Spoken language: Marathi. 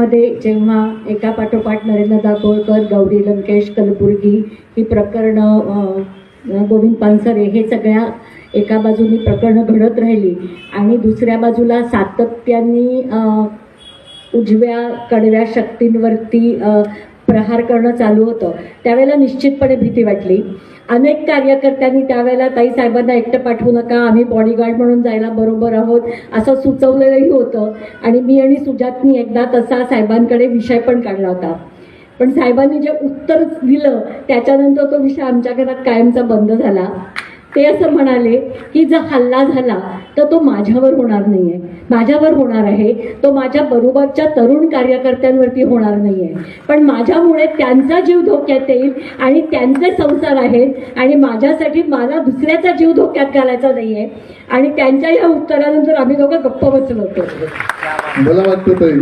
मध्ये जेव्हा एका पाठोपाठ नरेंद्र दाभोळकर, गौरी लंकेश, कलबुर्गी ही प्रकरणं, गोविंद पानसरे हे सगळ्या एका बाजूनी प्रकरणं घडत राहिली आणि दुसऱ्या बाजूला सातत्याने उजव्या कडव्या शक्तींवरती प्रहार करणं चालू होतं, त्यावेळेला निश्चितपणे भीती वाटली. अनेक कार्यकर्त्यांनी त्यावेळेला ताई साहेबांना एकटं पाठवू नका, आम्ही बॉडीगार्ड म्हणून जायला बरोबर आहोत असं सुचवलेलंही होतं. आणि मी आणि सुजातनी एकदा तसा साहेबांकडे विषय पण काढला होता. पण साहेबांनी जे उत्तर दिलं त्याच्यानंतर तो विषय आमच्या घरात कायमचा बंद झाला. ते असं म्हणाले की जर हल्ला झाला तर तो माझ्यावर होणार नाही आहे, माझ्यावर होणार आहे, तो माझ्या बरोबरच्या तरुण कार्यकर्त्यांवरती होणार नाही आहे, पण माझ्यामुळे त्यांचा जीव धोक्यात येईल आणि त्यांचे संसार आहेत आणि माझ्यासाठी मला दुसऱ्याचा जीव धोक्यात घालायचा नाही आहे. आणि त्यांच्या या उत्तरानंतर आम्ही दोघं गप्प बसलो होतो. मला वाटतं